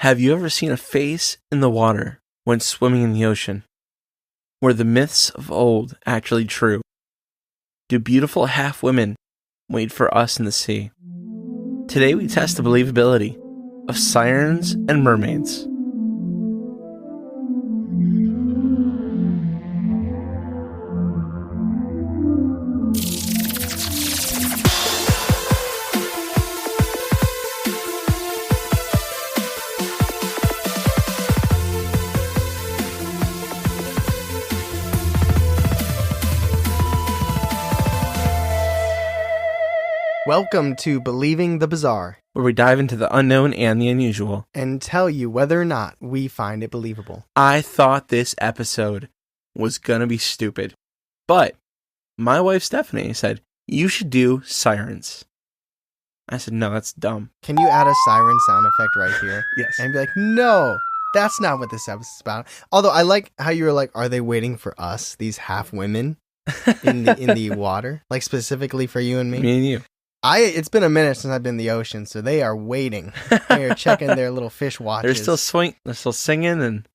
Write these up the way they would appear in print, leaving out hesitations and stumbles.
Have you ever seen a face in the water when swimming in the ocean? Were the myths of old actually true? Do beautiful half-women wait for us in the sea? Today we test the believability of Sirens and Mermaids. Welcome to Believing the Bizarre, Where we dive into the unknown and the unusual and tell you whether or not we find it believable. I thought this episode was gonna be stupid, but my wife Stephanie said, you should do sirens. I said, no, that's dumb. Can you add a siren sound effect right here? Yes. And be like, no, that's not what this episode's about. Although I like how you were like, are they waiting for us, these half women in the water? Like specifically for you and me? Me and you. It's been a minute since I've been in the ocean, so they are waiting. They are checking their little fish watches. They're still singing, and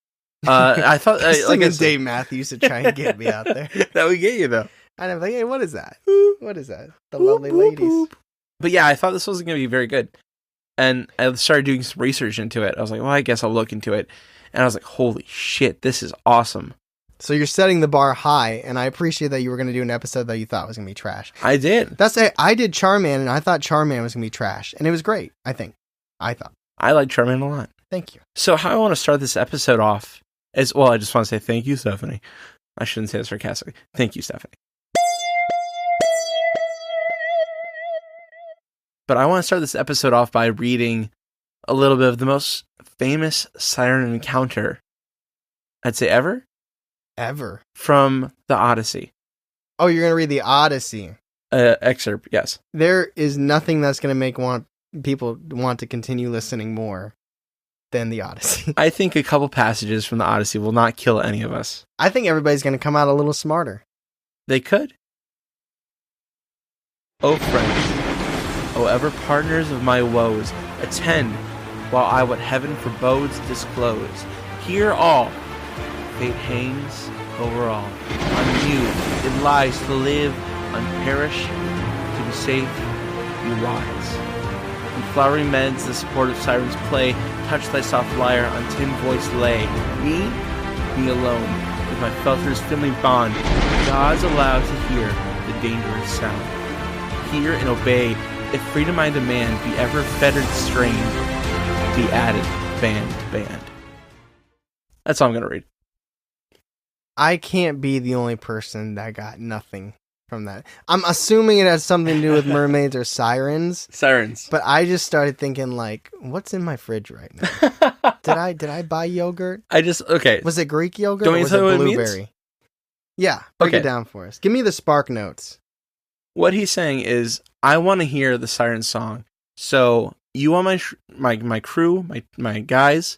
I thought like Dave Matthews to try and get me out there. That would get you though. And I'm like, hey, what is that? What is that? The Boop, lovely boop, ladies. boop. But yeah, I thought this wasn't going to be very good, and I started doing some research into it. I was like, well, I guess I'll look into it, and I was like, holy shit, this is awesome. So you're setting the bar high, and I appreciate that you were going to do an episode that you thought was going to be trash. I did. I did Charman, and I thought Charman was going to be trash, and it was great, I thought. I like Charmaine a lot. Thank you. So how I want to start this episode off is, well, I just want to say thank you, Stephanie. I shouldn't say that sarcastically. Thank you, Stephanie. But I want to start this episode off by reading a little bit of the most famous siren encounter, I'd say ever, from the Odyssey. Oh, you're going to read the Odyssey. Excerpt, yes. There is nothing that's going to make people want to continue listening more than the Odyssey. I think a couple passages from the Odyssey will not kill any of us. I think everybody's going to come out a little smarter. They could. O friends, O ever partners of my woes, attend while I what heaven forebodes disclose. Hear all. Fate hangs over all. On you it lies to live, unperish, to be safe, be wise. In flowery meads the sport of sirens play, touch thy soft lyre on tin voice lay. Me alone, with my felters thinly bond, gods allowed to hear the dangerous sound. Hear and obey, if freedom I demand, be ever fettered strained, be added band to band. That's all I'm going to read. I can't be the only person that got nothing from that. I'm assuming it has something to do with mermaids or sirens. Sirens. But I just started thinking, like, what's in my fridge right now? Did I buy yogurt? Okay. Was it Greek yogurt Don't or you was tell me it what it blueberry? means? Yeah, break Okay. it down for us. Give me the spark notes. What he's saying is, I want to hear the siren song. So you want my crew, my guys,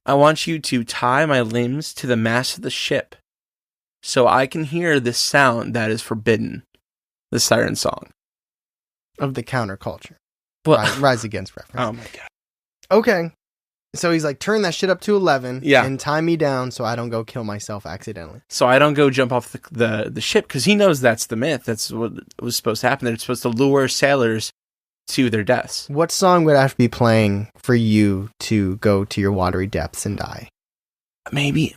I want you to tie my limbs to the mast of the ship so I can hear this sound that is forbidden, the siren song. Of the counterculture. Well, Rise Against reference. oh my god. Okay. So he's like, turn that shit up to 11 Yeah. and tie me down so I don't go kill myself accidentally. So I don't go jump off the ship, because he knows that's the myth. That's what was supposed to happen. They're supposed to lure sailors to their deaths. What song would have to be playing for you to go to your watery depths and die? Maybe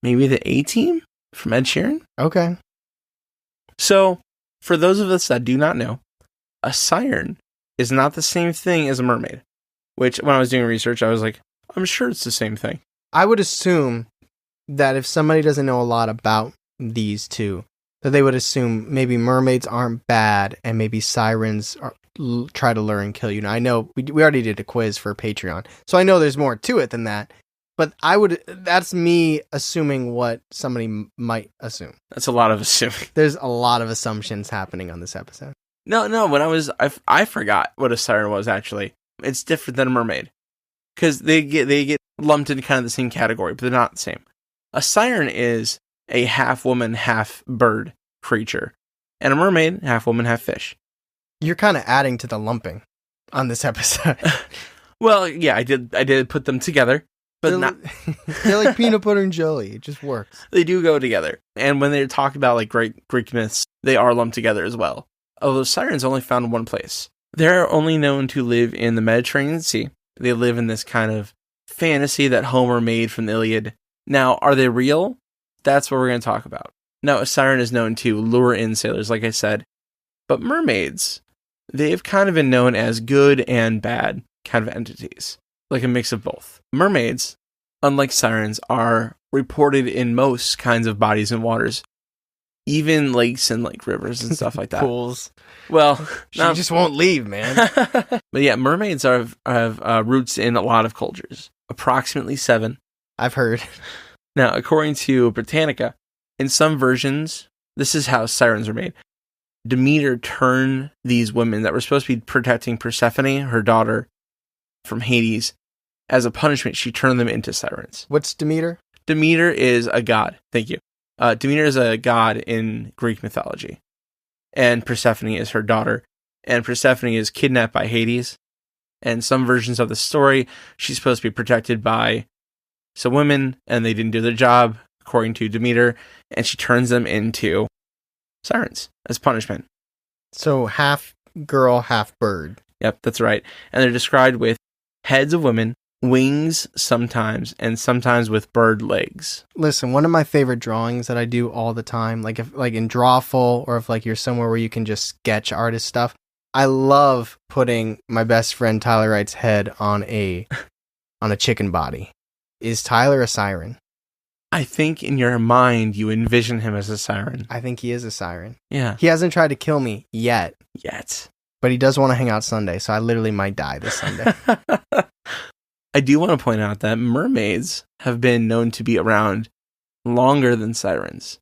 the A-Team from Ed Sheeran? Okay. So, for those of us that do not know, a siren is not the same thing as a mermaid. Which, when I was doing research, I was like, I'm sure it's the same thing. I would assume that if somebody doesn't know a lot about these two, that they would assume maybe mermaids aren't bad and maybe sirens try to lure and kill you. Now, I know we already did a quiz for Patreon, so I know there's more to it than that. But that's me assuming what somebody might assume. That's a lot of assuming. There's a lot of assumptions happening on this episode. No, when I forgot what a siren was, actually. It's different than a mermaid. Because they get lumped into kind of the same category, but they're not the same. A siren is a half woman, half bird creature. And a mermaid, half woman, half fish. You're kind of adding to the lumping on this episode. Well, yeah, I did put them together, but they're like peanut butter and jelly. It just works. They do go together. And when they talk about like Greek myths, they are lumped together as well. Although sirens only found in one place. They're only known to live in the Mediterranean Sea. They live in this kind of fantasy that Homer made from the Iliad. Now, are they real? That's what we're going to talk about. Now, a siren is known to lure in sailors, like I said. But mermaids, they've kind of been known as good and bad kind of entities, like a mix of both. Mermaids, unlike sirens, are reported in most kinds of bodies and waters, even lakes and like rivers and stuff like that. Pools. Well, she just won't leave, man. But yeah, mermaids have roots in a lot of cultures, approximately 7. I've heard. Now, according to Britannica, in some versions, this is how sirens are made. Demeter turned these women that were supposed to be protecting Persephone, her daughter, from Hades. As a punishment, she turned them into sirens. What's Demeter? Demeter is a god. Thank you. Demeter is a god in Greek mythology. And Persephone is her daughter. And Persephone is kidnapped by Hades. And some versions of the story, she's supposed to be protected by some women, and they didn't do their job, according to Demeter, and she turns them into sirens as punishment. So half girl, half bird. Yep, that's right. And they're described with heads of women, wings sometimes, and sometimes with bird legs. Listen, one of my favorite drawings that I do all the time, like if like in Drawful, or if like you're somewhere where you can just sketch artist stuff, I love putting my best friend Tyler Wright's head on a chicken body. Is Tyler a siren? I think in your mind you envision him as a siren. I think he is a siren. Yeah. He hasn't tried to kill me yet. But he does want to hang out Sunday, so I literally might die this Sunday. I do want to point out that mermaids have been known to be around longer than sirens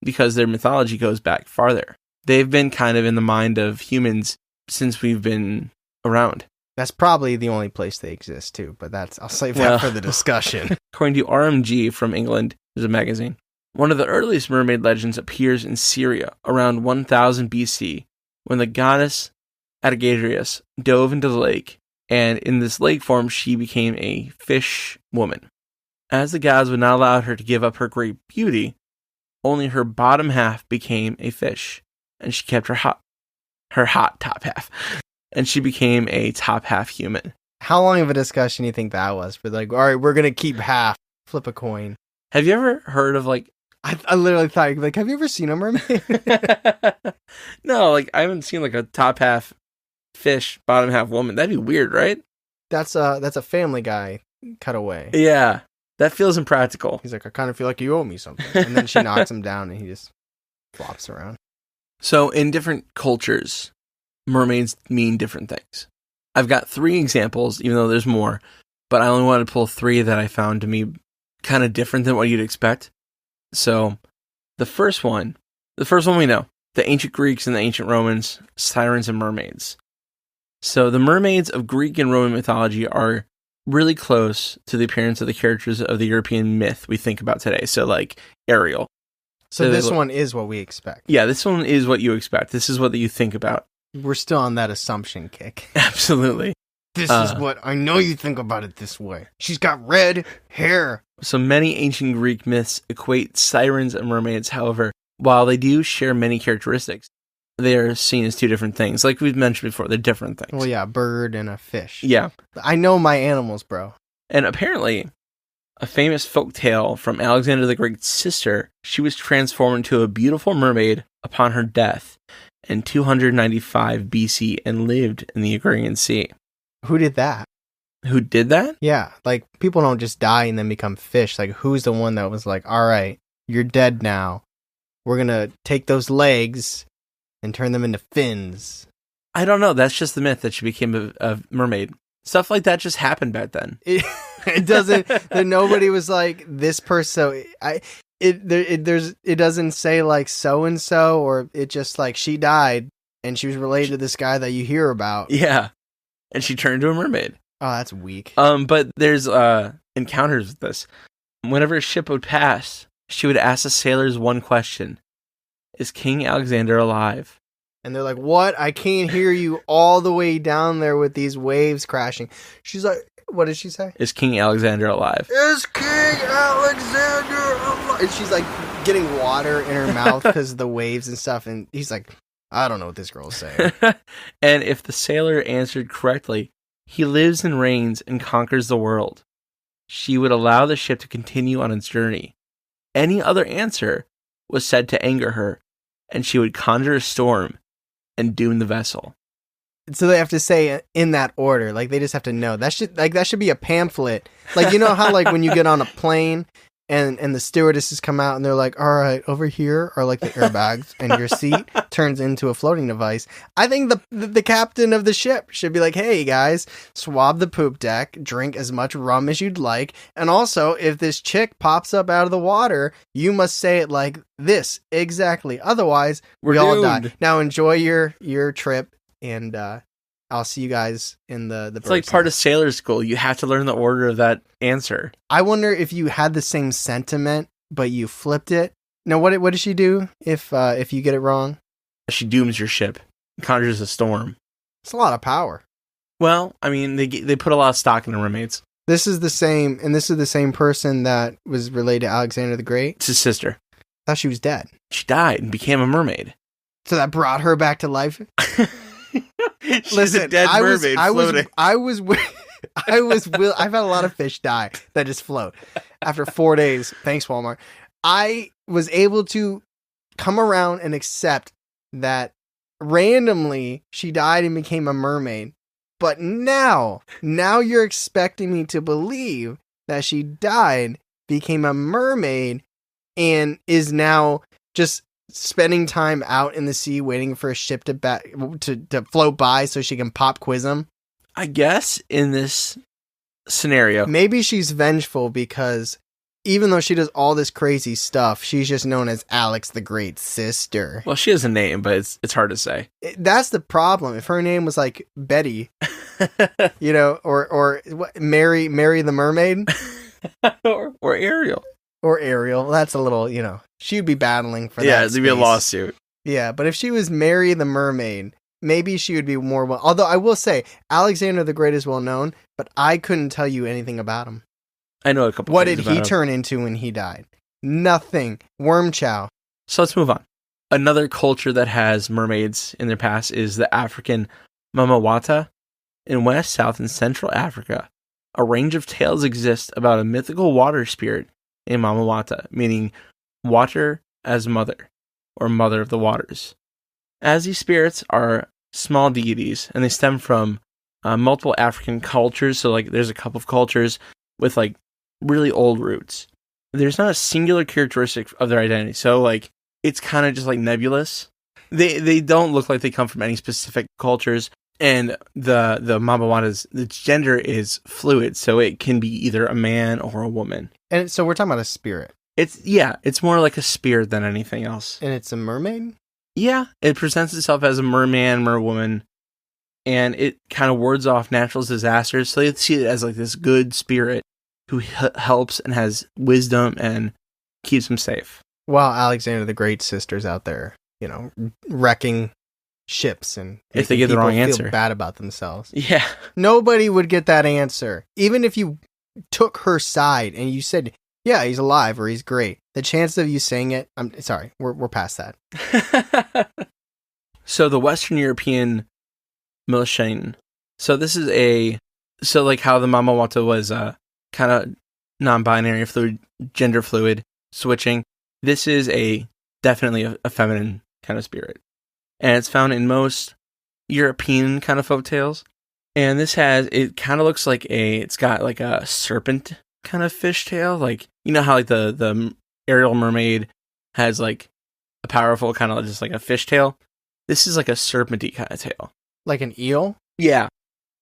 because their mythology goes back farther. They've been kind of in the mind of humans since we've been around. That's probably the only place they exist too, but I'll save that for the discussion. According to RMG from England, there's a magazine. One of the earliest mermaid legends appears in Syria around 1000 BC when the goddess Adagrius dove into the lake, and in this lake form she became a fish woman. As the gods would not allow her to give up her great beauty, only her bottom half became a fish, and she kept her hot top half. And she became a top half human. How long of a discussion do you think that was? For like, all right, we're going to keep half. Flip a coin. Have you ever heard of like... I literally thought, like, have you ever seen a mermaid? No, like, I haven't seen like a top half fish, bottom half woman. That'd be weird, right? That's a Family Guy cutaway. Yeah, that feels impractical. He's like, I kind of feel like you owe me something. And then she knocks him down and he just flops around. So in different cultures, mermaids mean different things. I've got 3 examples, even though there's more, but I only wanted to pull 3 that I found to be kind of different than what you'd expect. So the first one we know, the ancient Greeks and the ancient Romans, Sirens and Mermaids. So the mermaids of Greek and Roman mythology are really close to the appearance of the characters of the European myth we think about today. So like Ariel. So this one is what we expect. Yeah, this one is what you expect. This is what you think about. We're still on that assumption kick. Absolutely. This is what I know you think about it this way. She's got red hair. So many ancient Greek myths equate sirens and mermaids. However, while they do share many characteristics, they are seen as 2 different things. Like we've mentioned before, they're different things. Well, yeah, a bird and a fish. Yeah. I know my animals, bro. And apparently, a famous folk tale from Alexander the Great's sister, she was transformed into a beautiful mermaid upon her death in 295 BC and lived in the Aegean Sea. Who did that? Who did that? Yeah, like people don't just die and then become fish. Like who's the one that was like, all right, you're dead now. We're going to take those legs and turn them into fins. I don't know. That's just the myth that she became a mermaid. Stuff like that just happened back then. It doesn't. Nobody was like this person. It doesn't say like so and so, or it just like she died and she was related to this guy that you hear about. Yeah, and she turned into a mermaid. Oh, that's weak. But there's encounters with this. Whenever a ship would pass, she would ask the sailors one question: "Is King Alexander alive?" And they're like, what? I can't hear you all the way down there with these waves crashing. She's like, what did she say? Is King Alexander alive? Is King Alexander alive? And she's like getting water in her mouth because of the waves and stuff. And he's like, I don't know what this girl's saying. And if the sailor answered correctly, he lives and reigns and conquers the world. She would allow the ship to continue on its journey. Any other answer was said to anger her, and she would conjure a storm and doom the vessel. So they have to say in that order. Like, they just have to know. That should be a pamphlet. Like, you know how, like, when you get on a plane and the stewardesses come out and they're like, all right, over here are, like, the airbags, and your seat turns into a floating device. I think the captain of the ship should be like, hey, guys, swab the poop deck, drink as much rum as you'd like, and also, if this chick pops up out of the water, you must say it like this, exactly. Otherwise, we all die. Now, enjoy your trip. And I'll see you guys in the It's like part of sailor school. You have to learn the order of that answer. I wonder if you had the same sentiment, but you flipped it. Now, what does she do if you get it wrong? She dooms your ship, conjures a storm. It's a lot of power. Well, I mean, they put a lot of stock in the mermaids. This is the same person that was related to Alexander the Great. It's his sister. I thought she was dead. She died and became a mermaid. So that brought her back to life? Listen, a dead mermaid floating. I've had a lot of fish die that just float. After 4 days, thanks Walmart, I was able to come around and accept that randomly she died and became a mermaid. But now you're expecting me to believe that she died, became a mermaid, and is now just spending time out in the sea waiting for a ship to float by so she can pop quiz them. I guess in this scenario, maybe she's vengeful because even though she does all this crazy stuff, she's just known as Alex the Great's sister. Well, she has a name, but it's hard to say. That's the problem. If her name was like Betty, you know, or what, Mary the Mermaid, or Ariel. Or Ariel. That's a little, you know, she'd be battling for that. Yeah, there'd be a lawsuit. Yeah, but if she was Mary the Mermaid, maybe she would be more well. Although I will say, Alexander the Great is well known, but I couldn't tell you anything about him. I know a couple. What did he turn into when he died? Nothing. Worm chow. So let's move on. Another culture that has mermaids in their past is the African Mamawata. In West, South, and Central Africa, a range of tales exist about a mythical water spirit in Mamawata, meaning water as mother, or mother of the waters. As these spirits are small deities, and they stem from multiple African cultures, so like there's a couple of cultures with like really old roots. There's not a singular characteristic of their identity, so like it's kind of just like nebulous. They don't look like they come from any specific cultures, and the Mamawata's the gender is fluid, so it can be either a man or a woman. And so we're talking about a spirit. It's more like a spirit than anything else. And it's a mermaid? Yeah, it presents itself as a merman, merwoman, and it kind of wards off natural disasters. So they see it as like this good spirit who helps and has wisdom and keeps them safe. While Alexander the Great's sister's out there, you know, wrecking ships and if they get the wrong answer, feel bad about themselves. Yeah, nobody would get that answer, even if you took her side and you said, yeah, he's alive or he's great. The chance of you saying it, I'm sorry, we're past that. So the Western European Militian. So this is so like how the Mamawata was kind of non-binary, fluid, gender fluid, switching. This is definitely a feminine kind of spirit. And it's found in most European kind of folktales. And this it kind of looks like it's got like a serpent kind of fish tail. Like, you know how like the Ariel mermaid has like a powerful kind of just like a fish tail? This is like a serpenty kind of tail. Like an eel? Yeah.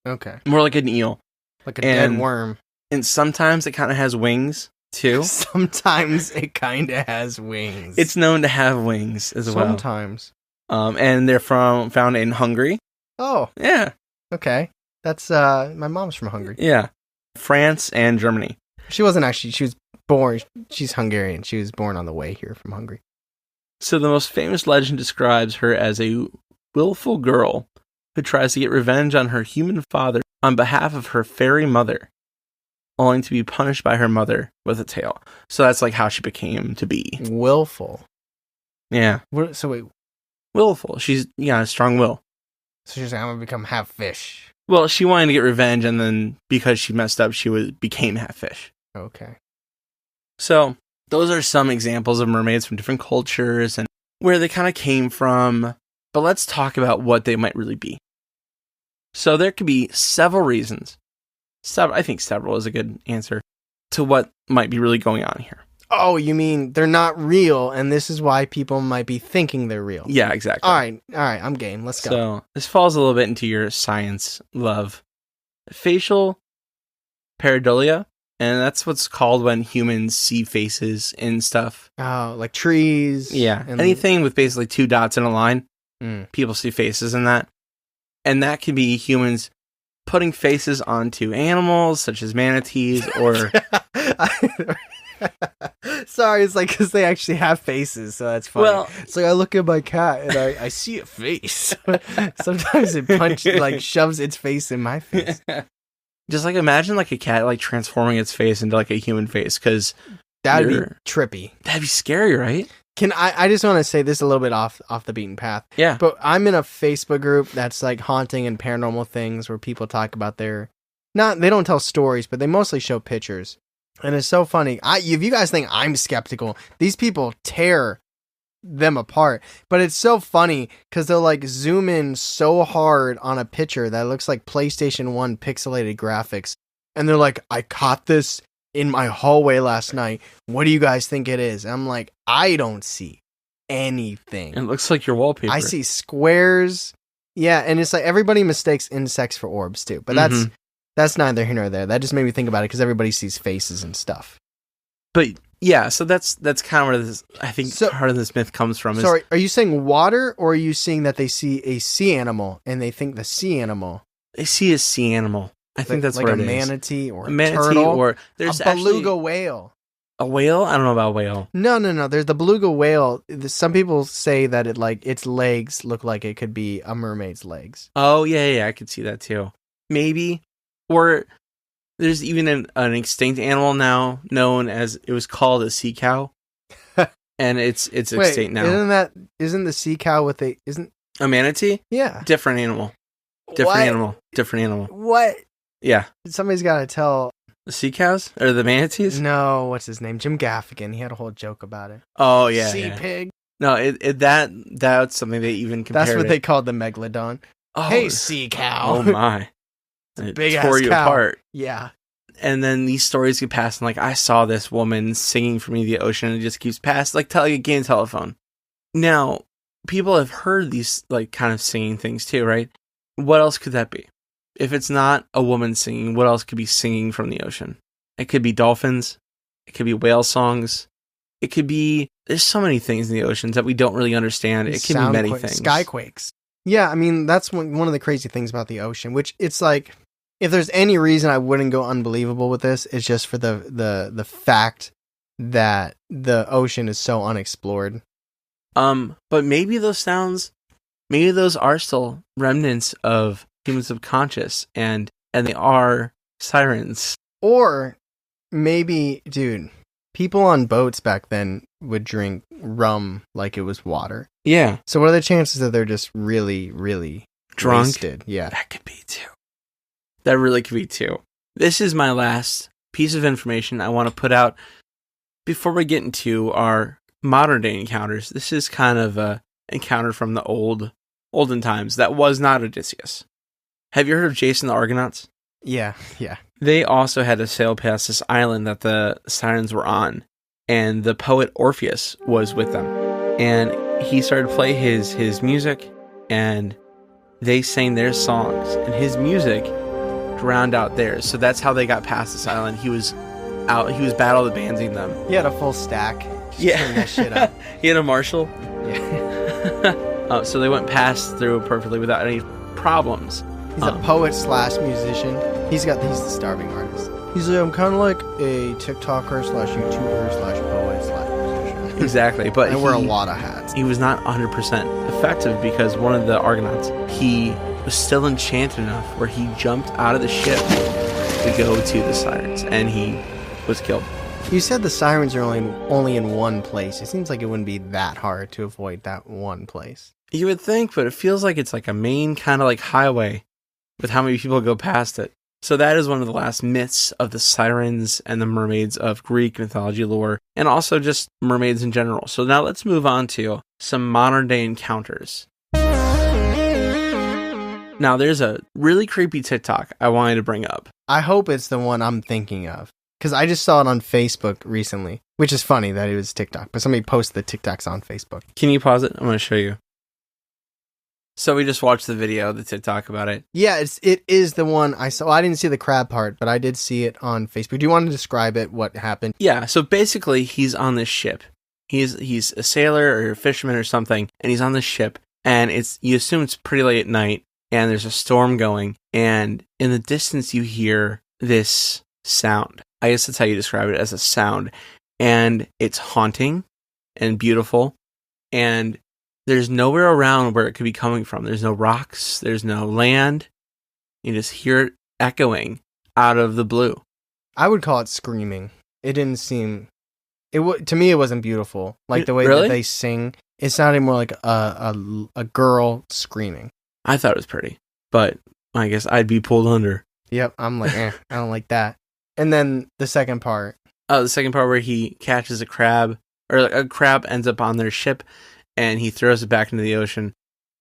Okay. More like an eel. Like a dead worm. And sometimes it kind of has wings too. Sometimes it kind of has wings. It's known to have wings as well. Sometimes. And they're found in Hungary. Oh. Yeah. Okay. That's my mom's from Hungary. Yeah. France and Germany. She wasn't actually, she was born, she's Hungarian. She was born on the way here from Hungary. So the most famous legend describes her as a willful girl who tries to get revenge on her human father on behalf of her fairy mother, only to be punished by her mother with a tail. So that's like how she became to be. Willful. Yeah. So wait. Willful. She's, a strong will. So she's like, I'm going to become half fish. Well, she wanted to get revenge, and then because she messed up, she became half fish. Okay. So those are some examples of mermaids from different cultures and where they kind of came from. But let's talk about what they might really be. So there could be several reasons. I think several is a good answer to what might be really going on here. Oh, you mean they're not real, and this is why people might be thinking they're real. Yeah, exactly. All right, I'm game. Let's go. So this falls a little bit into your science love. Facial pareidolia, and that's what's called when humans see faces and stuff. Oh, like trees. Yeah, and anything with basically two dots in a line, Mm. people see faces in that. And that can be humans putting faces onto animals, such as manatees, or... Sorry, it's like because they actually have faces, so that's funny. Well, it's like I look at my cat and I see a face. Sometimes it shoves its face in my face. Just like imagine like a cat like transforming its face into like a human face, because that'd be trippy. That'd be scary, right? I just want to say this a little bit off the beaten path. Yeah. But I'm in a Facebook group that's like haunting and paranormal things where people talk about they don't tell stories, but they mostly show pictures. And it's so funny. If you guys think I'm skeptical, these people tear them apart. But it's so funny because they'll like zoom in so hard on a picture that looks like PlayStation 1 pixelated graphics. And they're like, I caught this in my hallway last night. What do you guys think it is? And I'm like, I don't see anything. It looks like your wallpaper. I see squares. Yeah, and it's like everybody mistakes insects for orbs too. But that's neither here nor there. That just made me think about it because everybody sees faces and stuff. But yeah, so that's kind of where this, I think, part of this myth comes from. Sorry, are you saying water, or are you saying that they see a sea animal and they think the sea animal? They see a sea animal. I think that's like what it is. Like a manatee or a manatee turtle or there's a beluga whale. A whale? I don't know about whale. No. There's the beluga whale. Some people say that its legs look like it could be a mermaid's legs. Oh yeah, I could see that too. Maybe. Or there's even an extinct animal now known as, it was called a sea cow. And it's extinct now. Isn't the sea cow isn't a manatee? Yeah. Different animal. Different animal. What? Yeah. Somebody's got to tell. The sea cows? Or the manatees? No, what's his name? Jim Gaffigan. He had a whole joke about it. Oh, yeah. Sea pig. No, that's something they even compared. That's what they called the megalodon. Oh, hey, sea cow. Oh, my. Big tore you cow. apart. Yeah. And then these stories get passed, and like, I saw this woman singing for me the ocean, and it just keeps passed, like a game telephone. Now, people have heard these like kind of singing things too, right? What else could that be? If it's not a woman singing, what else could be singing from the ocean? It could be dolphins. It could be whale songs. It could be, there's so many things in the oceans that we don't really understand. It can be many things. Skyquakes. Yeah, I mean, that's one of the crazy things about the ocean, which it's like, if there's any reason I wouldn't go unbelievable with this, it's just for the fact that the ocean is so unexplored. But maybe those sounds, maybe those are still remnants of human subconscious, and they are sirens. Or maybe, dude, people on boats back then would drink rum like it was water. Yeah. So what are the chances that they're just really, really drunk? Wasted? Yeah. That could be too. That really could be too. This is my last piece of information I want to put out before we get into our modern day encounters. This is kind of a encounter from the olden times that was not Odysseus. Have you heard of Jason the Argonauts? Yeah. They also had to sail past this island that the Sirens were on, and the poet Orpheus was with them. And he started to play his music, and they sang their songs, and his music drowned out theirs. So that's how they got past this island. He was battle advancing them. He had a full stack. Turn that shit up. He had a Marshall. Yeah. So they went past through perfectly without any problems. He's a poet / musician. He's the starving artist. He's like, I'm kind of like a TikToker / YouTuber / poet / musician. Exactly, but I wear a lot of hats. He was not 100% effective because one of the Argonauts, he was still enchanted enough where he jumped out of the ship to go to the Sirens, and he was killed. You said the Sirens are only in one place. It seems like it wouldn't be that hard to avoid that one place. You would think, but it feels like it's like a main kind of like highway with how many people go past it. So that is one of the last myths of the Sirens and the mermaids of Greek mythology lore, and also just mermaids in general. So now let's move on to some modern day encounters. Now there's a really creepy TikTok I wanted to bring up. I hope it's the one I'm thinking of, because I just saw it on Facebook recently, which is funny that it was TikTok, but somebody posted the TikToks on Facebook. Can you pause it? I'm going to show you. So we just watched the video, the TikTok about it. Yeah, it is the one I saw. I didn't see the crab part, but I did see it on Facebook. Do you want to describe it, what happened? Yeah, so basically he's on this ship. He's a sailor or a fisherman or something, and he's on this ship, and you assume it's pretty late at night, and there's a storm going, and in the distance you hear this sound. I guess that's how you describe it, as a sound, and it's haunting and beautiful, and there's nowhere around where it could be coming from. There's no rocks. There's no land. You just hear it echoing out of the blue. I would call it screaming. It didn't seem... to me, it wasn't beautiful. Like the way Really? that they sing, it sounded more like a girl screaming. I thought it was pretty, but I guess I'd be pulled under. Yep, I'm like, I don't like that. And then the second part. Oh, the second part where he catches a crab, or like a crab ends up on their ship, and he throws it back into the ocean,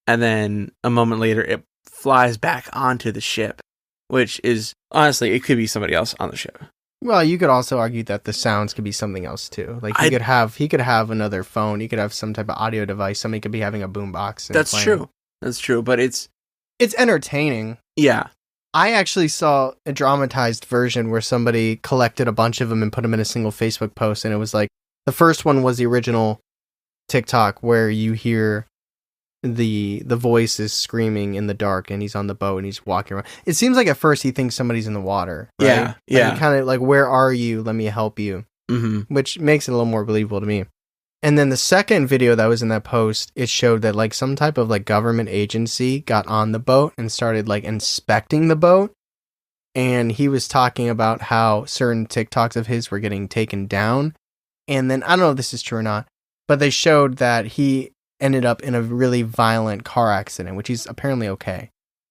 and then a moment later it flies back onto the ship, which is, honestly, it could be somebody else on the ship. Well, you could also argue that the sounds could be something else too. Like he could have another phone, he could have some type of audio device, somebody could be having a boombox. That's true. That's true, but it's entertaining. Yeah. I actually saw a dramatized version where somebody collected a bunch of them and put them in a single Facebook post, and it was like, the first one was the original TikTok where you hear the voice is screaming in the dark and he's on the boat and he's walking around. It seems like at first he thinks somebody's in the water. Right? Yeah, yeah. Like, kind of like, where are you? Let me help you. Mm-hmm. Which makes it a little more believable to me. And then the second video that was in that post, it showed that like some type of like government agency got on the boat and started like inspecting the boat. And he was talking about how certain TikToks of his were getting taken down. And then I don't know if this is true or not, but they showed that he ended up in a really violent car accident, which he's apparently okay.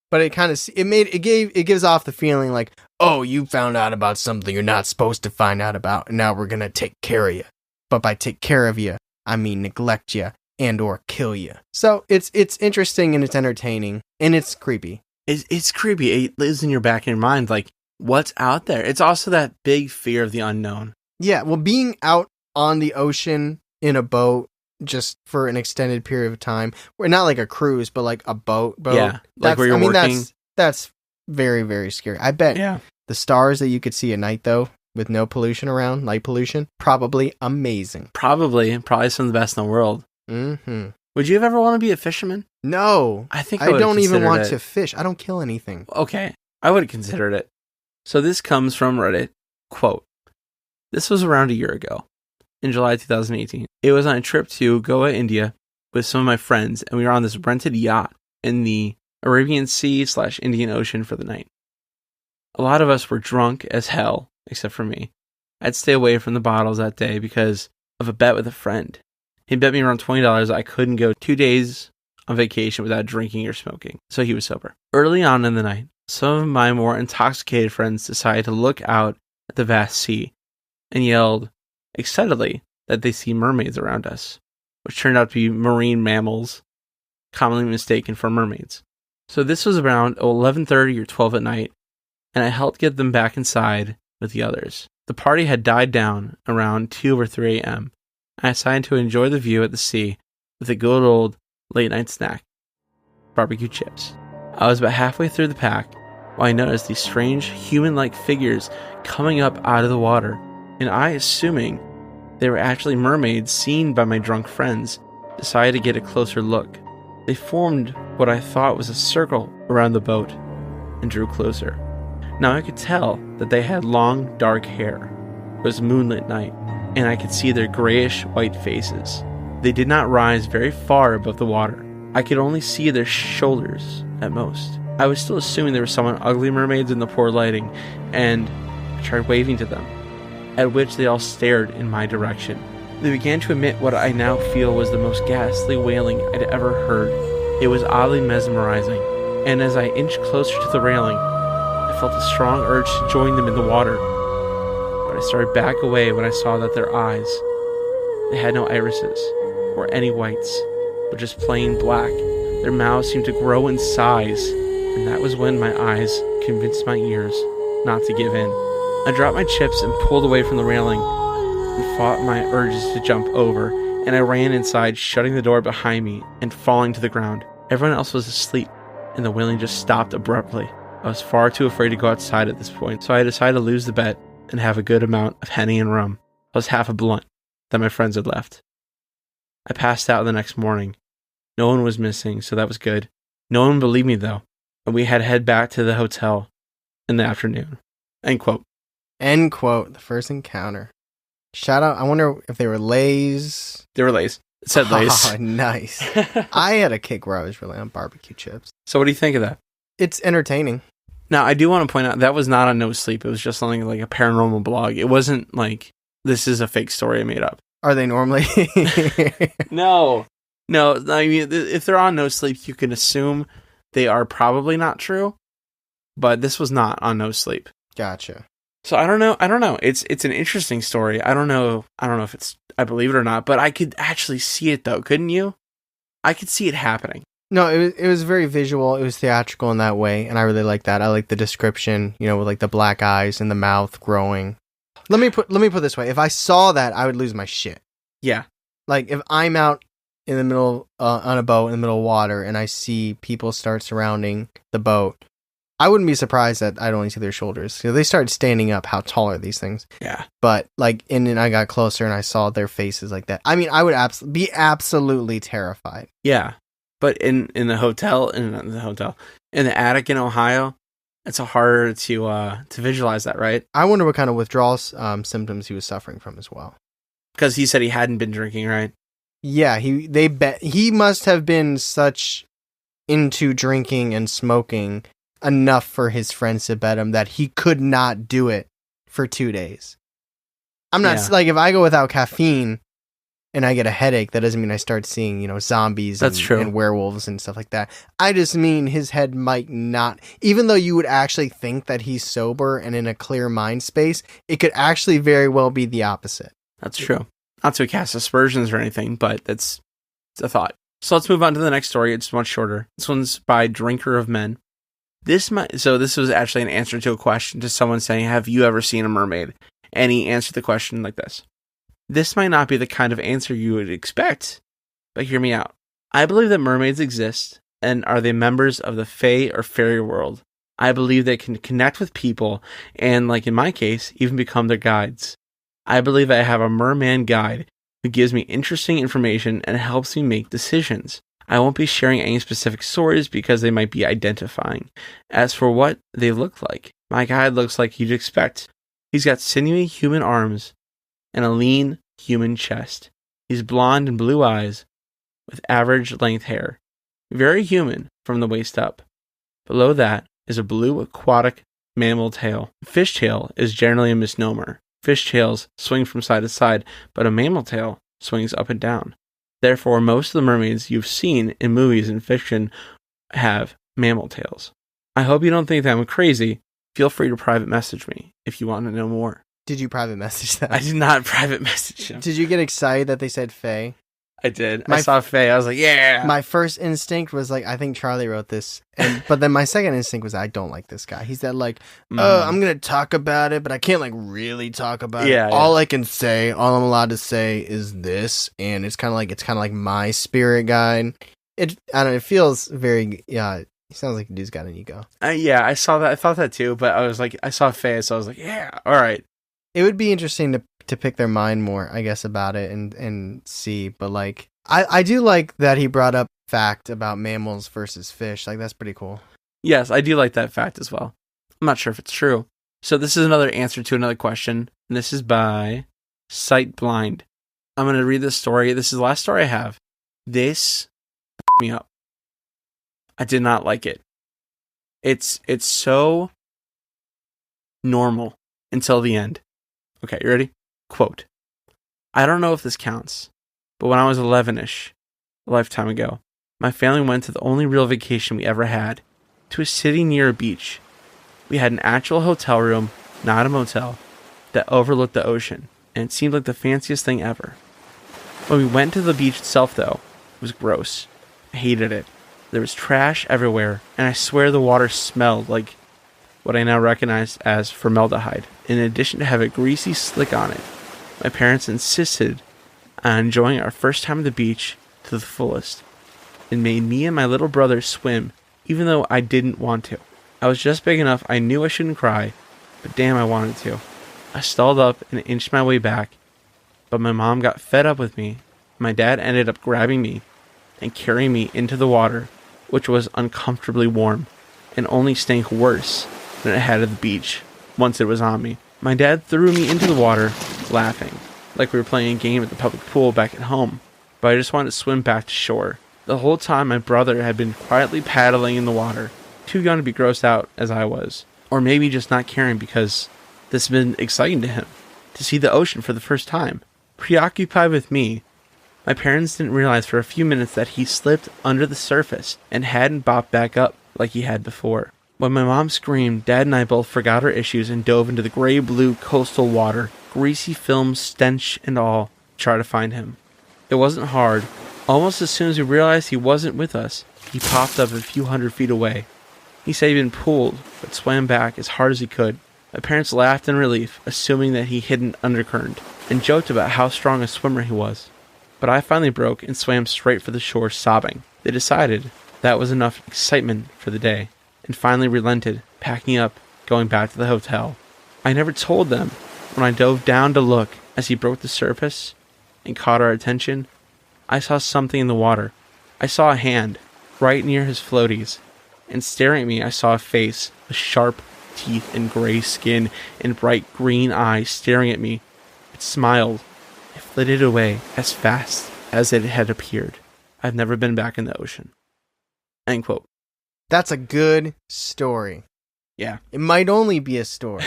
But it kind of it gives off the feeling like, oh, you found out about something you're not supposed to find out about, and now we're gonna take care of you. But by take care of you, I mean neglect you and or kill you. So it's interesting and it's entertaining and it's creepy. It's creepy. It lives in your back of your mind, like what's out there. It's also that big fear of the unknown. Yeah, well, being out on the ocean in a boat just for an extended period of time, or not like a cruise, but like a boat. Yeah, like where you're working. That's very, very scary. I bet the stars that you could see at night, though, with no pollution around, light pollution, probably amazing. Probably some of the best in the world. Mm-hmm. Would you ever want to be a fisherman? No. I think I don't even want to fish. I don't kill anything. Okay, I would have considered it. So this comes from Reddit. Quote, this was around a year ago, in July 2018. It was on a trip to Goa, India, with some of my friends, and we were on this rented yacht in the Arabian Sea / Indian Ocean for the night. A lot of us were drunk as hell, except for me. I'd stay away from the bottles that day because of a bet with a friend. He bet me around $20 I couldn't go 2 days on vacation without drinking or smoking, so he was sober. Early on in the night, some of my more intoxicated friends decided to look out at the vast sea and yelled excitedly that they see mermaids around us, which turned out to be marine mammals, commonly mistaken for mermaids. So this was around 11:30 or 12 at night, and I helped get them back inside with the others. The party had died down around 2 or 3 a.m. I decided to enjoy the view at the sea with a good old late-night snack, barbecue chips. I was about halfway through the pack when I noticed these strange human-like figures coming up out of the water, and I, assuming they were actually mermaids seen by my drunk friends, decided to get a closer look. They formed what I thought was a circle around the boat and drew closer. Now I could tell that they had long, dark hair. It was a moonlit night, and I could see their grayish-white faces. They did not rise very far above the water. I could only see their shoulders at most. I was still assuming there were some ugly mermaids in the poor lighting, and I tried waving to them, at which they all stared in my direction. They began to emit what I now feel was the most ghastly wailing I'd ever heard. It was oddly mesmerizing, and as I inched closer to the railing, I felt a strong urge to join them in the water. But I started back away when I saw that their eyes, they had no irises or any whites, but just plain black. Their mouths seemed to grow in size, and that was when my eyes convinced my ears not to give in. I dropped my chips and pulled away from the railing and fought my urges to jump over, and I ran inside, shutting the door behind me and falling to the ground. Everyone else was asleep, and the wailing just stopped abruptly. I was far too afraid to go outside at this point, so I decided to lose the bet and have a good amount of Henny and rum, plus half a blunt that my friends had left. I passed out the next morning. No one was missing, so that was good. No one believed me, though, and we had to head back to the hotel in the afternoon. End quote. End quote. The first encounter. Shout out. I wonder if they were lays. They were lays. It said lays. Oh, nice. I had a kick where I was really on barbecue chips. So what do you think of that? It's entertaining. Now, I do want to point out that was not on No Sleep. It was just something like a paranormal blog. It wasn't like, this is a fake story I made up. Are they normally? No. I mean, if they're on No Sleep, you can assume they are probably not true. But this was not on No Sleep. Gotcha. So I don't know. It's an interesting story. I don't know if I believe it or not, but I could actually see it though, couldn't you? I could see it happening. No, it was very visual. It was theatrical in that way, and I really like that. I like the description, with like the black eyes and the mouth growing. Let me put it this way: if I saw that, I would lose my shit. Yeah. Like if I'm out in the middle on a boat in the middle of water and I see people start surrounding the boat, I wouldn't be surprised that I'd only see their shoulders. They started standing up. How tall are these things? Yeah. But like, and then I got closer and I saw their faces like that. I mean, I would be absolutely terrified. Yeah. But in the hotel, in the attic in Ohio, it's harder to visualize that, right? I wonder what kind of withdrawal symptoms he was suffering from as well. Because he said he hadn't been drinking, right? Yeah, he must have been such into drinking and smoking enough for his friends to bet him that he could not do it for 2 days. I'm not like, if I go without caffeine and I get a headache, that doesn't mean I start seeing, zombies and werewolves and stuff like that. I just mean his head might not, even though you would actually think that he's sober and in a clear mind space, it could actually very well be the opposite. That's true. Not to cast aspersions or anything, but it's a thought. So let's move on to the next story. It's much shorter. This one's by Drinker of Men. This was actually an answer to a question to someone saying, have you ever seen a mermaid? And he answered the question like this. This might not be the kind of answer you would expect, but hear me out. I believe that mermaids exist, and are they members of the fae or fairy world. I believe they can connect with people, and like in my case, even become their guides. I believe I have a merman guide who gives me interesting information and helps me make decisions. I won't be sharing any specific stories because they might be identifying. As for what they look like, my guide looks like you'd expect. He's got sinewy human arms and a lean human chest. He's blonde and blue eyes with average length hair. Very human from the waist up. Below that is a blue aquatic mammal tail. Fish tail is generally a misnomer. Fish tails swing from side to side, but a mammal tail swings up and down. Therefore, most of the mermaids you've seen in movies and fiction have mammal tails. I hope you don't think that I'm crazy. Feel free to private message me if you want to know more. Did you private message that? I did not private message him. Did you get excited that they said fae? I did. I saw fae. I was like, yeah. My first instinct was like, I think Charlie wrote this. But then my second instinct was, I don't like this guy. He's that like, I'm going to talk about it, but I can't like really talk about it. All I can say, all I'm allowed to say is this. And it's kind of like my spirit guide. I don't know. It feels very, he sounds like a dude's got an ego. I saw that. I thought that too, but I was like, I saw fae, so I was like, yeah, all right. It would be interesting to pick their mind more, I guess, about it and see. But like, I do like that he brought up fact about mammals versus fish. Like, that's pretty cool. Yes, I do like that fact as well. I'm not sure if it's true. So this is another answer to another question. And this is by sight blind. I'm going to read this story. This is the last story I have. This me up. I did not like it. It's so normal until the end. Okay, you ready? Quote, I don't know if this counts, but when I was 11-ish, a lifetime ago, my family went to the only real vacation we ever had, to a city near a beach. We had an actual hotel room, not a motel, that overlooked the ocean, and it seemed like the fanciest thing ever. When we went to the beach itself, though, it was gross. I hated it. There was trash everywhere, and I swear the water smelled like what I now recognize as formaldehyde, in addition to have a greasy slick on it. My parents insisted on enjoying our first time at the beach to the fullest, and made me and my little brother swim, even though I didn't want to. I was just big enough I knew I shouldn't cry, but damn I wanted to. I stalled up and inched my way back, but my mom got fed up with me. My dad ended up grabbing me and carrying me into the water, which was uncomfortably warm, and only stank worse than it had at the beach once it was on me. My dad threw me into the water, laughing, like we were playing a game at the public pool back at home, but I just wanted to swim back to shore. The whole time my brother had been quietly paddling in the water, too young to be grossed out as I was, or maybe just not caring because this had been exciting to him, to see the ocean for the first time. Preoccupied with me, my parents didn't realize for a few minutes that he slipped under the surface and hadn't bopped back up like he had before. When my mom screamed, Dad and I both forgot our issues and dove into the gray-blue coastal water, greasy film stench and all, to try to find him. It wasn't hard. Almost as soon as we realized he wasn't with us, he popped up a few hundred feet away. He said he'd been pulled, but swam back as hard as he could. My parents laughed in relief, assuming that he hit an undercurrent, and joked about how strong a swimmer he was. But I finally broke and swam straight for the shore, sobbing. They decided that was enough excitement for the day, and finally relented, packing up, going back to the hotel. I never told them when I dove down to look as he broke the surface and caught our attention. I saw something in the water. I saw a hand right near his floaties, and staring at me I saw a face with sharp teeth and gray skin and bright green eyes staring at me. It smiled. It flitted away as fast as it had appeared. I've never been back in the ocean. End quote. That's a good story. Yeah. It might only be a story.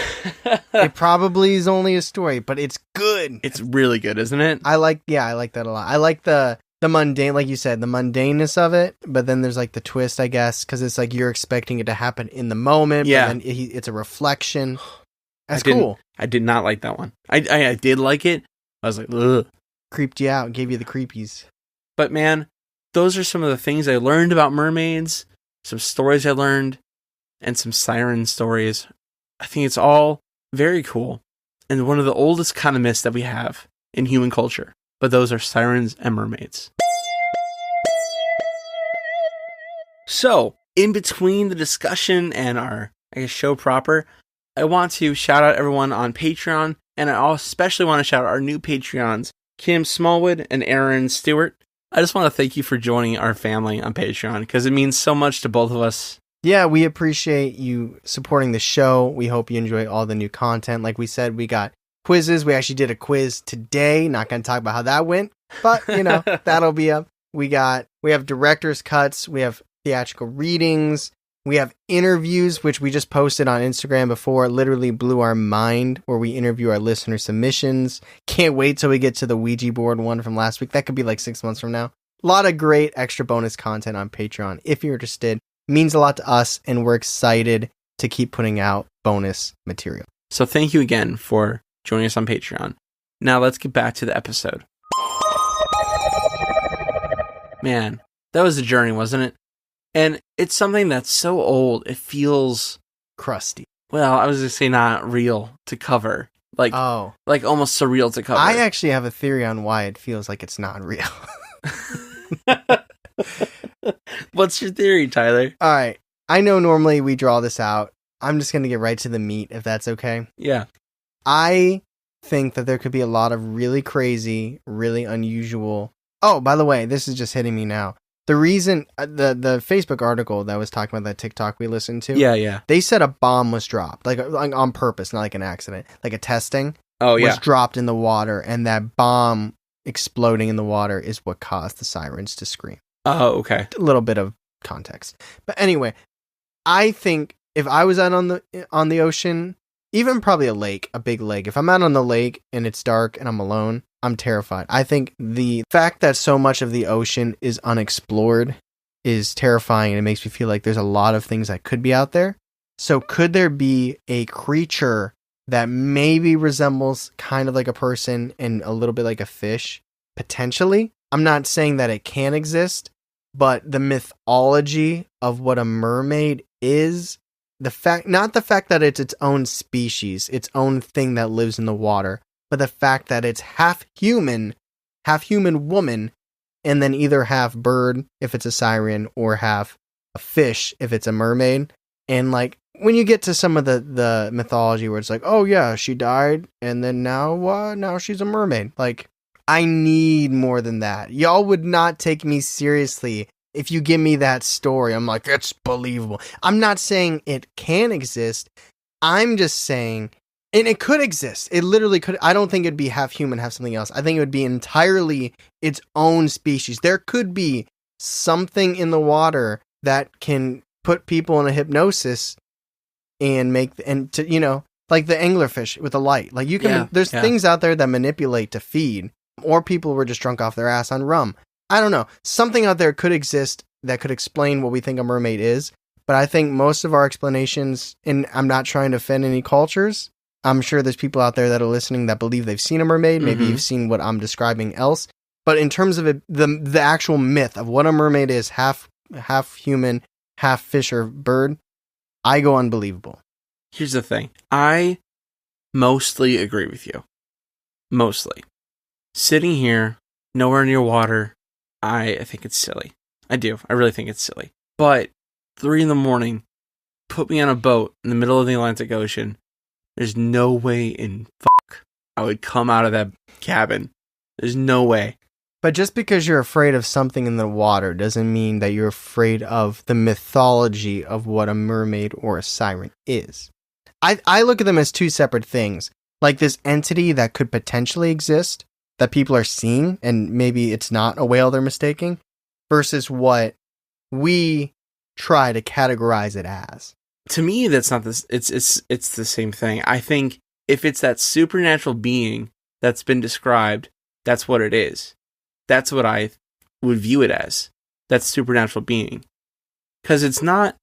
It probably is only a story, but it's good. It's really good, isn't it? I like that a lot. I like the mundane, like you said, the mundaneness of it, but then there's like the twist, I guess, because it's like you're expecting it to happen in the moment, yeah. But then it's a reflection. That's cool. cool. I did not like that one. I did like it. I was like, ugh. Creeped you out, gave you the creepies. But man, those are some of the things I learned about mermaids, some stories I learned, and some siren stories. I think it's all very cool, and one of the oldest kind of myths that we have in human culture. But those are sirens and mermaids. So, in between the discussion and our, show proper, I want to shout out everyone on Patreon, and I especially want to shout out our new Patreons, Kim Smallwood and Aaron Stewart. I just want to thank you for joining our family on Patreon, because it means so much to both of us. Yeah, we appreciate you supporting the show. We hope you enjoy all the new content. Like we said, we got quizzes. We actually did a quiz today. Not going to talk about how that went, but, that'll be up. We have director's cuts. We have theatrical readings. We have interviews, which we just posted on Instagram before. It literally blew our mind, where we interview our listener submissions. Can't wait till we get to the Ouija board one from last week. That could be like 6 months from now. A lot of great extra bonus content on Patreon. If you're interested, it means a lot to us, and we're excited to keep putting out bonus material. So thank you again for joining us on Patreon. Now let's get back to the episode. Man, that was a journey, wasn't it? And it's something that's so old, it feels crusty. Well, I was going to say not real to cover. Like almost surreal to cover. I actually have a theory on why it feels like it's not real. What's your theory, Tyler? All right. I know normally we draw this out. I'm just going to get right to the meat, if that's okay. Yeah. I think that there could be a lot of really crazy, really unusual... Oh, by the way, this is just hitting me now. The reason, the Facebook article that was talking about that TikTok we listened to, yeah, they said a bomb was dropped, like on purpose, not like an accident, like a testing. Oh, yeah. was dropped in the water, and that bomb exploding in the water is what caused the sirens to scream. Oh, okay. A little bit of context. But anyway, I think if I was out on the ocean, even probably a big lake, if I'm out on the lake and it's dark and I'm alone, I'm terrified. I think the fact that so much of the ocean is unexplored is terrifying, and it makes me feel like there's a lot of things that could be out there. So could there be a creature that maybe resembles kind of like a person and a little bit like a fish? Potentially. I'm not saying that it can exist, but the mythology of what a mermaid is, not the fact that it's its own species, its own thing that lives in the water, but the fact that it's half human woman, and then either half bird if it's a siren, or half a fish if it's a mermaid. And like when you get to some of the mythology where it's like, oh yeah, she died and then now she's a mermaid. Like, I need more than that. Y'all would not take me seriously if you give me that story. I'm like, it's believable. I'm not saying it can exist. I'm just saying, and it could exist. It literally could. I don't think it'd be half human, half something else. I think it would be entirely its own species. There could be something in the water that can put people in a hypnosis and like the anglerfish with a light. Like there's things out there that manipulate to feed, or people were just drunk off their ass on rum. I don't know. Something out there could exist that could explain what we think a mermaid is. But I think most of our explanations, and I'm not trying to offend any cultures, I'm sure there's people out there that are listening that believe they've seen a mermaid. Maybe you've seen what I'm describing else. But in terms of the actual myth of what a mermaid is, half human, half fish or bird, I go unbelievable. Here's the thing. I mostly agree with you. Mostly. Sitting here, nowhere near water, I think it's silly. I do. I really think it's silly. But 3 a.m, put me on a boat in the middle of the Atlantic Ocean. There's no way in I would come out of that cabin. There's no way. But just because you're afraid of something in the water doesn't mean that you're afraid of the mythology of what a mermaid or a siren is. I look at them as two separate things. Like this entity that could potentially exist, that people are seeing, and maybe it's not a whale they're mistaking, versus what we try to categorize it as. To me, that's not this. It's the same thing. I think if it's that supernatural being that's been described, that's what it is. That's what I would view it as. That supernatural being. Because it's not,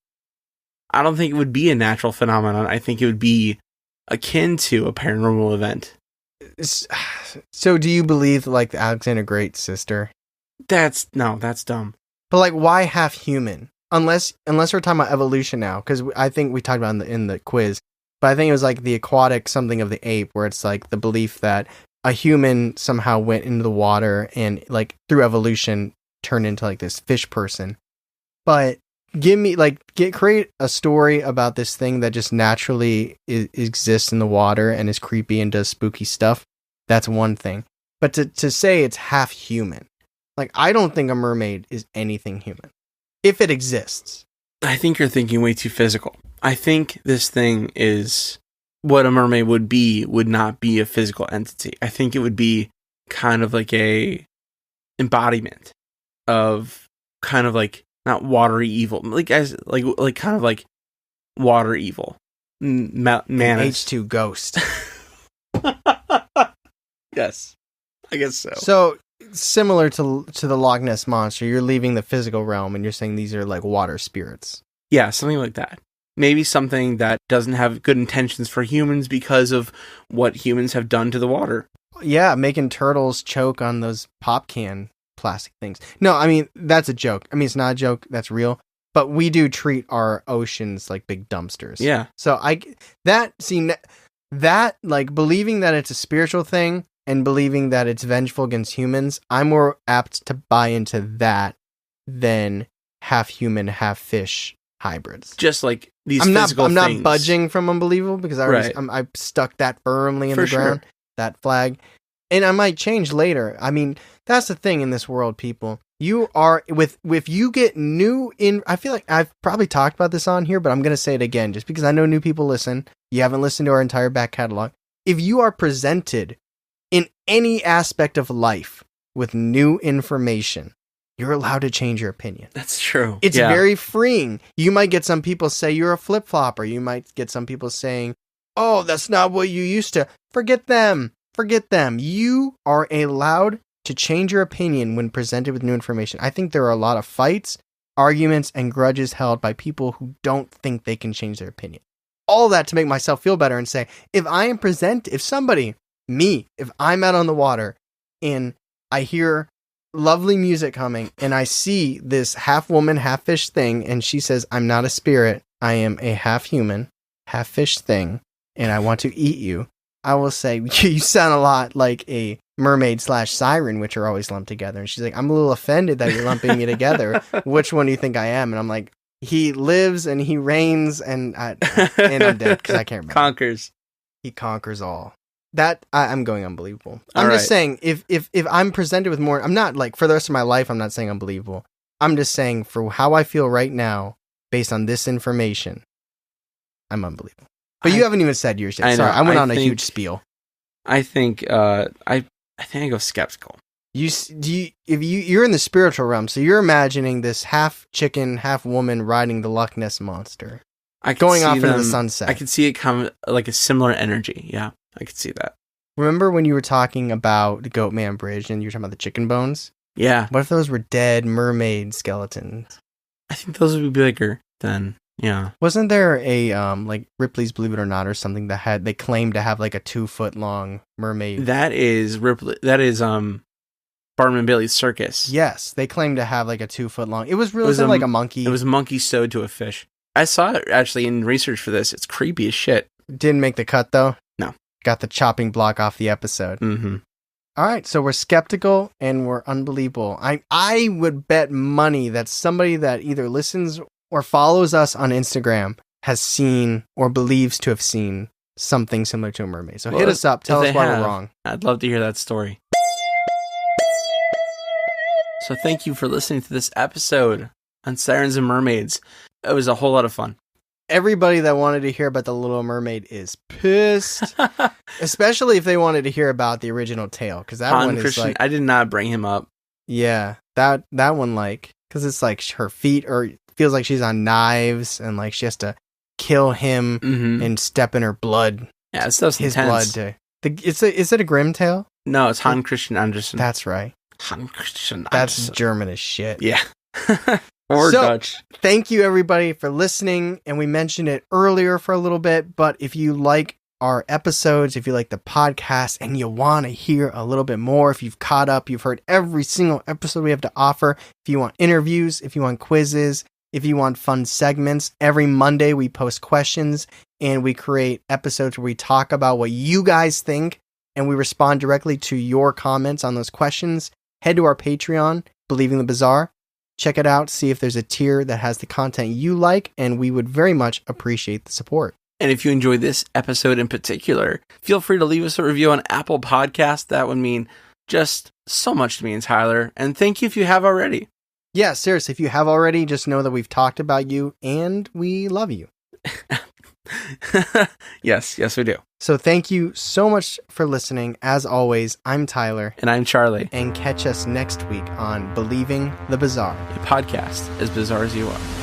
I don't think it would be a natural phenomenon. I think it would be akin to a paranormal event. So do you believe like the Alexander Great's sister? That's dumb. But like, why half human? Unless we're talking about evolution now, because I think we talked about in the quiz, but I think it was like the aquatic something of the ape, where it's like the belief that a human somehow went into the water and like through evolution turned into like this fish person. But create a story about this thing that just naturally exists in the water and is creepy and does spooky stuff. That's one thing. But to say it's half human, like, I don't think a mermaid is anything human. If it exists. I think you're thinking way too physical. I think this thing is what a mermaid would not be a physical entity. I think it would be kind of like a embodiment of kind of like not watery evil, like kind of like water evil. Mana. H2 ghost. Yes, I guess so. So similar to the Loch Ness monster, you're leaving the physical realm and you're saying these are like water spirits. Yeah, something like that. Maybe something that doesn't have good intentions for humans because of what humans have done to the water. Yeah, making turtles choke on those pop can plastic things. No, I mean, that's a joke. I mean, it's not a joke. That's real. But we do treat our oceans like big dumpsters. Yeah. So that like believing that it's a spiritual thing and believing that it's vengeful against humans, I'm more apt to buy into that than half human, half fish hybrids. Just like these I'm physical things. I'm not budging from unbelievable because I stuck that firmly in the ground, that flag. And I might change later. I mean, that's the thing in this world, people. You are, if you get new in, I feel like I've probably talked about this on here, but I'm going to say it again just because I know new people listen. You haven't listened to our entire back catalog. if you are presented in any aspect of life with new information, you're allowed to change your opinion. That's true. It's very freeing. You might get some people say you're a flip-flopper. You might get some people saying, oh, that's not what you used to. Forget them. Forget them. You are allowed to change your opinion when presented with new information. I think there are a lot of fights, arguments, and grudges held by people who don't think they can change their opinion. All that to make myself feel better and say, if I'm out on the water and I hear lovely music coming and I see this half woman, half fish thing, and she says, I'm not a spirit, I am a half human, half fish thing, and I want to eat you, I will say, you sound a lot like a mermaid / siren, which are always lumped together. And she's like, I'm a little offended that you're lumping me together. Which one do you think I am? And I'm like, he lives and he reigns and I'm dead because I can't remember. Conquers. He conquers all. That I'm going unbelievable. I'm just saying, if I'm presented with more, I'm not like for the rest of my life, I'm not saying unbelievable. I'm just saying for how I feel right now, based on this information, I'm unbelievable. But you haven't even said yours yet. Sorry, I went on a huge spiel. I think I think I go skeptical. You're in the spiritual realm, so you're imagining this half chicken, half woman riding the Loch Ness monster, going off into the sunset. I could see it come like a similar energy. Yeah. I could see that. Remember when you were talking about the Goatman Bridge and you were talking about the chicken bones? Yeah. What if those were dead mermaid skeletons? I think those would be bigger than, yeah. Wasn't there a, like Ripley's Believe It or Not or something that they claimed to have like a 2-foot long mermaid? That is Barnum and Bailey's Circus. Yes. They claimed to have like a 2-foot long. It was really like a monkey. It was a monkey sewed to a fish. I saw it actually in research for this. It's creepy as shit. Didn't make the cut though? No. Got the chopping block off the episode. Mm-hmm. All right, so we're skeptical and we're unbelievable. I would bet money that somebody that either listens or follows us on Instagram has seen or believes to have seen something similar to a mermaid. So hit us up. Tell us why we're wrong. I'd love to hear that story. So thank you for listening to this episode on Sirens and Mermaids. It was a whole lot of fun. Everybody that wanted to hear about the Little Mermaid is pissed, especially if they wanted to hear about the original tale, because that one is like, I did not bring him up. Yeah, that one, like, because it's like her feet, or it feels like she's on knives, and like she has to kill him and step in her blood. Yeah, it's his intense. Blood. Is it a Grimm tale? No, it's Hans Christian Andersen. That's right. Hans Christian Andersen. That's German as shit. Yeah. Or Dutch. Thank you, everybody, for listening. And we mentioned it earlier for a little bit, but if you like our episodes, if you like the podcast, and you want to hear a little bit more, if you've caught up, you've heard every single episode we have to offer, if you want interviews, if you want quizzes, if you want fun segments, every Monday we post questions and we create episodes where we talk about what you guys think and we respond directly to your comments on those questions. Head to our Patreon, Believing the Bizarre. Check it out, see if there's a tier that has the content you like, and we would very much appreciate the support. And if you enjoyed this episode in particular, feel free to leave us a review on Apple Podcasts. That would mean just so much to me and Tyler. And thank you if you have already. Yeah, seriously, if you have already, just know that we've talked about you and we love you. Yes, we do. So thank you so much for listening. As always, I'm Tyler. And I'm Charlie. And catch us next week on Believing the Bizarre, a podcast as bizarre as you are.